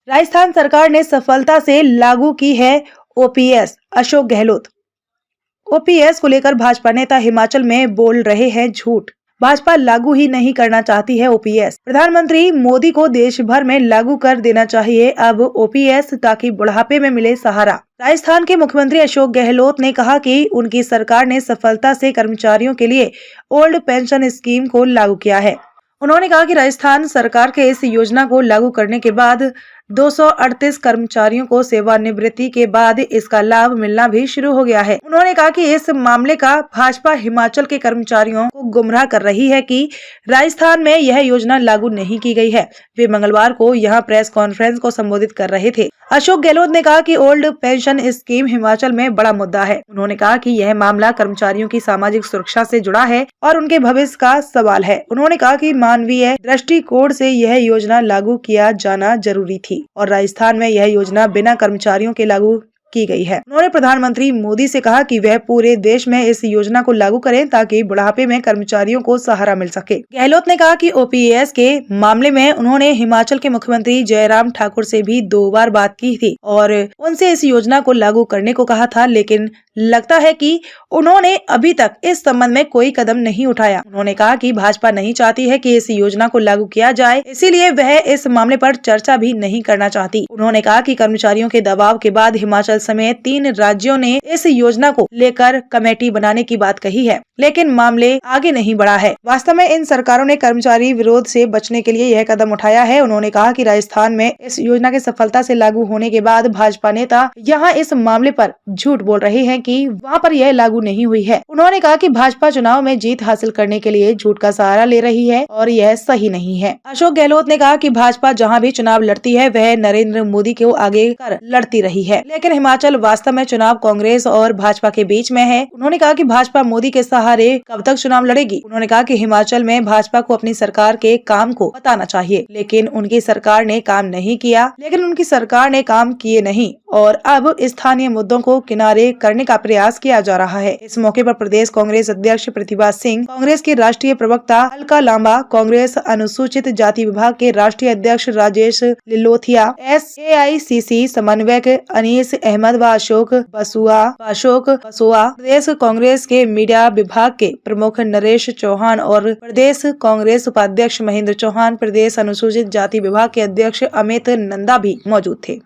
राजस्थान सरकार ने सफलता से लागू की है ओपीएस, अशोक गहलोत। ओपीएस को लेकर भाजपा नेता हिमाचल में बोल रहे हैं झूठ। भाजपा लागू ही नहीं करना चाहती है ओपीएस। प्रधानमंत्री मोदी को देश भर में लागू कर देना चाहिए अब ओपीएस, ताकि बुढ़ापे में मिले सहारा। राजस्थान के मुख्यमंत्री अशोक गहलोत ने कहा कि उनकी सरकार ने सफलता से कर्मचारियों के लिए ओल्ड पेंशन स्कीम को लागू किया है। उन्होंने कहा कि राजस्थान सरकार के इस योजना को लागू करने के बाद 238 कर्मचारियों को सेवानिवृत्ति के बाद इसका लाभ मिलना भी शुरू हो गया है। उन्होंने कहा कि इस मामले का भाजपा हिमाचल के कर्मचारियों को गुमराह कर रही है कि राजस्थान में यह योजना लागू नहीं की गई है। वे मंगलवार को यहां प्रेस कॉन्फ्रेंस को संबोधित कर रहे थे। अशोक गहलोत ने कहा कि ओल्ड पेंशन स्कीम हिमाचल में बड़ा मुद्दा है। उन्होंने कहा कि यह मामला कर्मचारियों की सामाजिक सुरक्षा से जुड़ा है और उनके भविष्य का सवाल है। उन्होंने कहा कि मानवीय दृष्टिकोण से यह योजना लागू किया जाना जरूरी थी और राजस्थान में यह योजना बिना कर्मचारियों के लागू की गई है। उन्होंने प्रधानमंत्री मोदी से कहा कि वह पूरे देश में इस योजना को लागू करें ताकि बुढ़ापे में कर्मचारियों को सहारा मिल सके। गहलोत ने कहा कि ओपीएस के मामले में उन्होंने हिमाचल के मुख्यमंत्री जयराम ठाकुर से भी 2 बार बात की थी और उनसे इस योजना को लागू करने को कहा था, लेकिन लगता है कि उन्होंने अभी तक इस संबंध में कोई कदम नहीं उठाया। उन्होंने कहा कि भाजपा नहीं चाहती है कि इस योजना को लागू किया जाए, इसीलिए वह इस मामले पर चर्चा भी नहीं करना चाहती। उन्होंने कहा कि कर्मचारियों के दबाव के बाद हिमाचल समेत 3 राज्यों ने इस योजना को लेकर कमेटी बनाने की बात कही है, लेकिन मामले आगे नहीं बढ़ा है। वास्तव में इन सरकारों ने कर्मचारी विरोध से बचने के लिए यह कदम उठाया है। उन्होंने कहा कि राजस्थान में इस योजना के सफलता से लागू होने के बाद भाजपा नेता यहाँ इस मामले पर झूठ बोल रहे हैं कि वहाँ पर यह लागू नहीं हुई है। उन्होंने कहा कि भाजपा चुनाव में जीत हासिल करने के लिए झूठ का सहारा ले रही है और यह सही नहीं है। अशोक गहलोत ने कहा कि भाजपा जहाँ भी चुनाव लड़ती है वह नरेंद्र मोदी को आगे कर लड़ती रही है, लेकिन हिमाचल वास्तव में चुनाव कांग्रेस और भाजपा के बीच में है। उन्होंने कहा कि भाजपा मोदी के सहारे कब तक चुनाव लड़ेगी। उन्होंने कहा कि हिमाचल में भाजपा को अपनी सरकार के काम को बताना चाहिए, लेकिन उनकी सरकार ने काम नहीं किया, काम किए नहीं और अब स्थानीय मुद्दों को किनारे करने का प्रयास किया जा रहा है। इस मौके पर प्रदेश कांग्रेस अध्यक्ष प्रतिभा सिंह, कांग्रेस के राष्ट्रीय प्रवक्ता अलका लांबा, कांग्रेस अनुसूचित जाति विभाग के राष्ट्रीय अध्यक्ष राजेश लिलोथिया, एआईसीसी समन्वयक अनीस अहमद व अशोक बसुआ, प्रदेश कांग्रेस के मीडिया विभाग के प्रमुख नरेश चौहान और प्रदेश कांग्रेस उपाध्यक्ष महेंद्र चौहान, प्रदेश अनुसूचित जाति विभाग के अध्यक्ष अमित नंदा भी मौजूद थे।